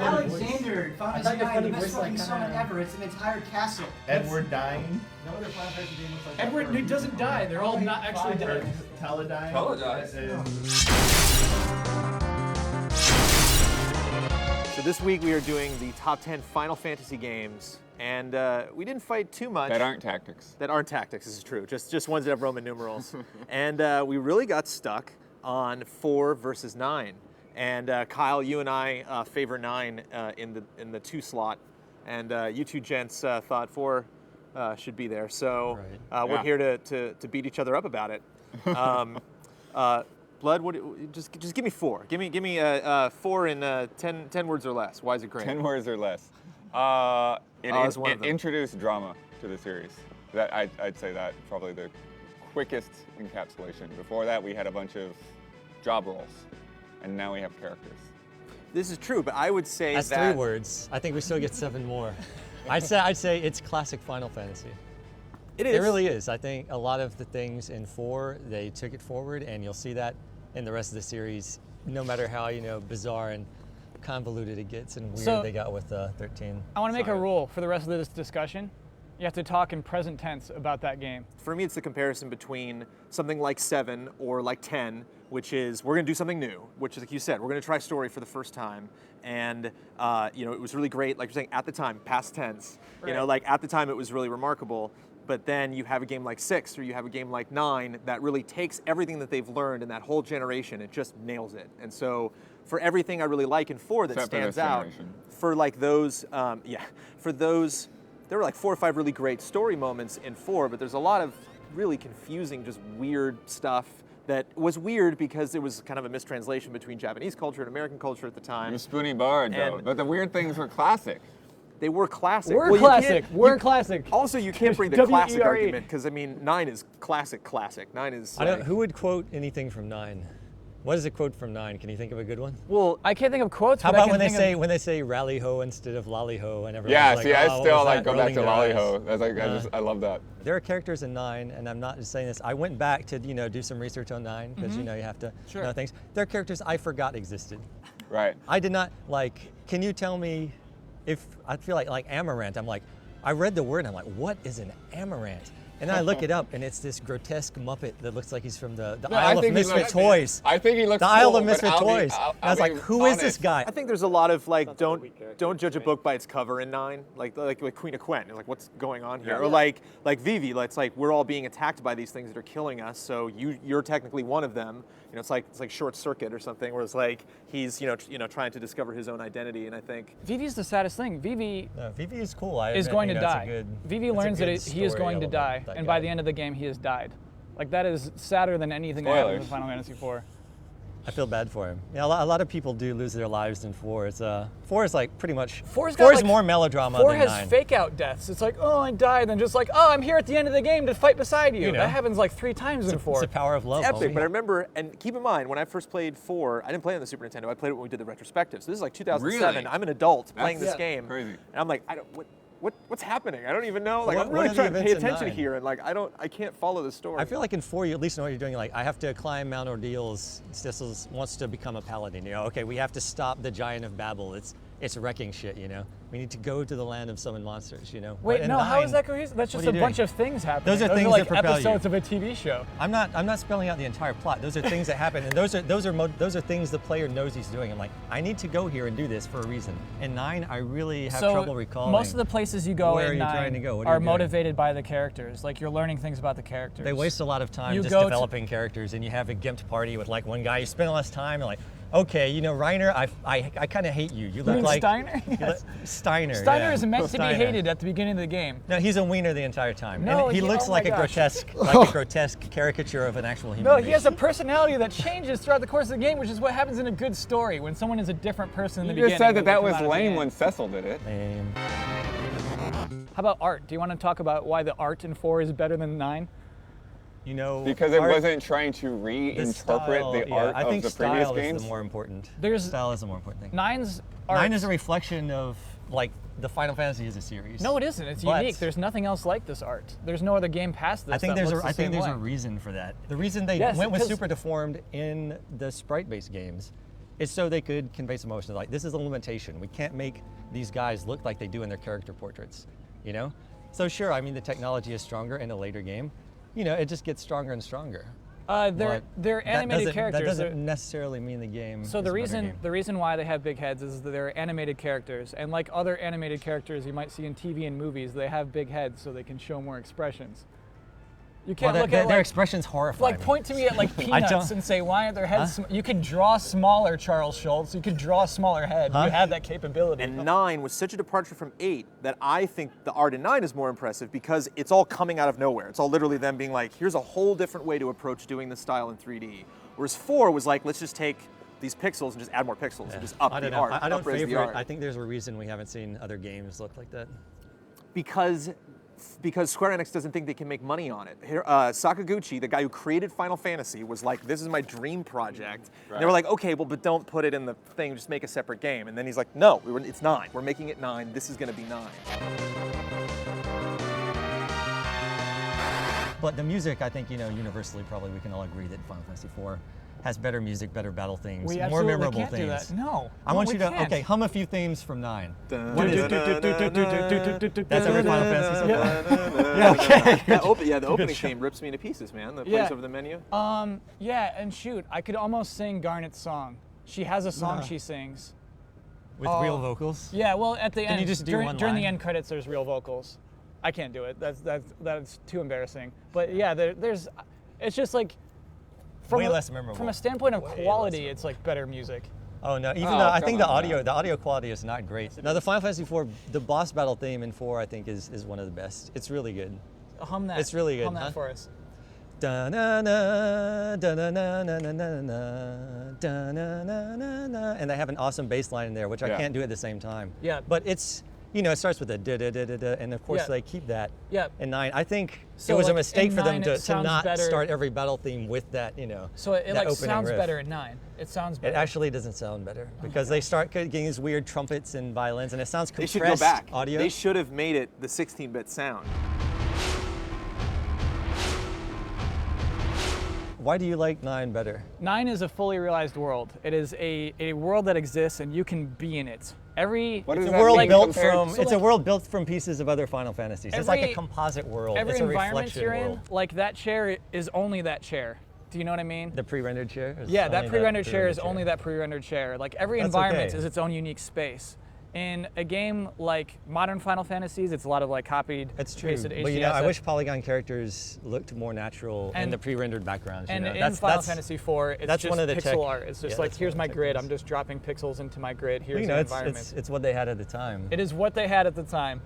Alexander found this guy, the best fucking summon ever. It's an entire castle. Edward dying. No other Final Fantasy game looks like that. Edward, he doesn't die. They're all not actually dead. Teledyne. So this week we are doing the top 10 Final Fantasy games, and we didn't fight too much. That aren't tactics. That aren't tactics, this is true. Just ones that have Roman numerals. And we really got stuck on 4 versus 9. And Kyle, you and I favor 9 in the 2 slot, and you two gents thought 4 should be there. So we're here to beat each other up about it. Blood, just give me 4. Give me 4 in 10 words or less. Why is it great? 10 words or less. It introduced drama to the series. That I'd say that probably the quickest encapsulation. Before that, we had a bunch of job roles, and now we have characters. This is true, but I would say that's 3 words. I think we still get 7 more. I'd say it's classic Final Fantasy. It is. It really is. I think a lot of the things in 4, they took it forward, and you'll see that in the rest of the series, no matter how bizarre and convoluted it gets and weird they got with 13. I want to make a rule for the rest of this discussion. You have to talk in present tense about that game. For me, it's the comparison between something like 7 or like 10, which is we're going to do something new, which is like you said, we're going to try story for the first time. And it was really great, like you're saying, at the time, past tense. Right. Like at the time it was really remarkable. But then you have a game like 6 or you have a game like 9 that really takes everything that they've learned in that whole generation, it just nails it. And so for everything I really like in 4 that stands out, for like those, for those, there were like 4 or 5 really great story moments in 4, but there's a lot of really confusing, just weird stuff that was weird because it was kind of a mistranslation between Japanese culture and American culture at the time. It was Spoonie Bard, though. But the weird things were classic. They were classic. We're classic. Also, you can't bring the classic argument because, 9 is classic. 9 is. Who would quote anything from 9? What is a quote from 9? Can you think of a good one? Well, I can't think of quotes. How about when they say rally ho instead of lolly ho and everyone? Yeah, like, see, I still go back to lolly ho. That's like I love that. There are characters in 9, and I'm not just saying this. I went back to do some research on 9 because you have to know things. There are characters I forgot existed. Right. I did not Can you tell me if I feel like Amaranth? I'm like, I read the word and I'm like, what is an Amaranth? And then I look it up, and it's this grotesque Muppet that looks like he's from the Isle of Misfit Toys. I think he looks the cool, Isle of Misfit Toys. I was like, who is this guy? I think there's a lot of don't judge a book by its cover in 9, like Queen of Quen. Like, what's going on here? Or like Vivi. It's like we're all being attacked by these things that are killing us. So you're technically one of them. It's like Short Circuit or something, where it's like he's trying to discover his own identity. And I think Vivi's the saddest thing. Vivi is cool. Is going to die. Vivi learns that he is going to die, and by the end of the game, he has died. Like, that is sadder than anything that happened in Final Fantasy IV. I feel bad for him. Yeah, a lot of people do lose their lives in 4. It's 4 is like pretty much 4 is more melodrama than 9. 4 has fake out deaths. It's like, oh, I died, and then just like, oh, I'm here at the end of the game to fight beside you. That happens like 3 times in 4. It's the power of love. It's epic, but I remember, and keep in mind, when I first played 4, I didn't play it on the Super Nintendo. I played it when we did the retrospective. So this is like 2007. Really? I'm an adult playing this game. Crazy. And I'm like, what's happening? I don't even know. Like, I'm really trying to pay attention here, and I can't follow the story. I feel like in 4, you at least know what you're doing. Like, I have to climb Mount Ordeals. Cecil wants to become a paladin. Okay, we have to stop the Giant of Babel. It's wrecking shit. We need to go to the land of summoned monsters. Wait, no, how is that cohesive? That's just a bunch of things happening. Those are things like that propel episodes of a TV show. I'm not spelling out the entire plot. Those are things that happen, and those are things the player knows he's doing. I'm like, I need to go here and do this for a reason. In 9, I really have trouble recalling. Most of the places you go in 9 are doing? Motivated by the characters. Like, you're learning things about the characters. They waste a lot of time just developing characters, and you have a gimped party with like one guy. You spend less time, and like, okay, Reiner, I kind of hate you. You look like Steiner. Yes. Steiner. Steiner is meant to be hated at the beginning of the game. No, he's a wiener the entire time. No, and he looks like a grotesque caricature of an actual human being. He has a personality that changes throughout the course of the game, which is what happens in a good story when someone is a different person in the beginning. You just said that was lame when Cecil did it. Lame. How about art? Do you want to talk about why the art in 4 is better than 9? Because it wasn't trying to reinterpret the art of the previous games. I think style is the more important. Style is the more important thing. 9's art. 9 is a reflection of like the Final Fantasy is a series. No, it isn't. It's unique. There's nothing else like this art. There's no other game past this. I think there's a reason for that. The reason they went with super deformed in the sprite-based games It's so they could convey some emotion. Like, this is a limitation. We can't make these guys look like they do in their character portraits, you know? So sure, I mean, the technology is stronger in a later game. You know, it just gets stronger and stronger. They're animated characters. That doesn't necessarily mean the game. So the reason why they have big heads is that they're animated characters, and like other animated characters you might see in TV and movies, they have big heads so they can show more expressions. You can't look at their expressions horrify like me. point to me at like Peanuts and say, why aren't their heads? You could draw smaller, Charles Schultz. You could draw a smaller head. You have that capability. And 9 was such a departure from 8 that I think the art in 9 is more impressive because it's all coming out of nowhere. It's all literally them being like, here's a whole different way to approach doing this style in 3D. Whereas 4 was like, let's just take these pixels and just add more pixels and just up the art. I don't upraise the favor art. it. I think there's a reason we haven't seen other games look like that. Because Square Enix doesn't think they can make money on it. Sakaguchi, the guy who created Final Fantasy, was like, this is my dream project. Right. And they were like, okay, well, but don't put it in the thing, just make a separate game. And then he's like, no, it's 9. We're making it 9. This is going to be 9. But the music, I think, you know, universally probably we can all agree that Final Fantasy IV has better music, better battle themes, more memorable can't themes. Do that. No. I want you to, okay, hum a few themes from 9. What is it? That's every Final Fantasy so far. Yeah, okay. The opening theme rips me into pieces, man. The place over the menu. Yeah, and shoot, I could almost sing Garnet's song. She has a song she sings. With real vocals? Yeah, well, at the end, you just do during the end credits, there's real vocals. I can't do it. That's too embarrassing. But yeah, it's just like, way less memorable. From a standpoint of quality, it's like better music. Oh no, even though I think the audio quality is not great. Now the Final Fantasy IV, the boss battle theme in 4 I think is one of the best. It's really good. Hum that. It's really good. Hum that for us. Da-na-na, da-na-na-na-na-na-na, da-na-na-na-na. And they have an awesome bass line in there, which I can't do at the same time. Yeah. But it's, you know, it starts with a da-da-da-da-da, and of course they keep that in 9. I think it was a mistake for them to not start every battle theme with that, you know. So it like sounds better at 9. It sounds better. It actually doesn't sound better because they start getting these weird trumpets and violins, and it sounds compressed. They should go back. Audio. They should have made it the 16-bit sound. Why do you like 9 better? 9 is a fully realized world. It is a world that exists and you can be in it. It's a world built from pieces of other Final Fantasies. It's like a composite world. Every it's a environment you're world. in, like that chair is only that chair. Do you know what I mean? The pre-rendered chair? Yeah, that pre-rendered chair is only that pre-rendered chair. Like every environment is its own unique space. In a game like modern Final Fantasies, it's a lot of like copied, pasted HD but you know, assets. I wish polygon characters looked more natural in the pre-rendered backgrounds. And you know? in Final Fantasy IV, it's that's just one of the pixel art. It's just like, here's my grid. Techniques. I'm just dropping pixels into my grid. Here's you know, the environment. it's what they had at the time. It is what they had at the time.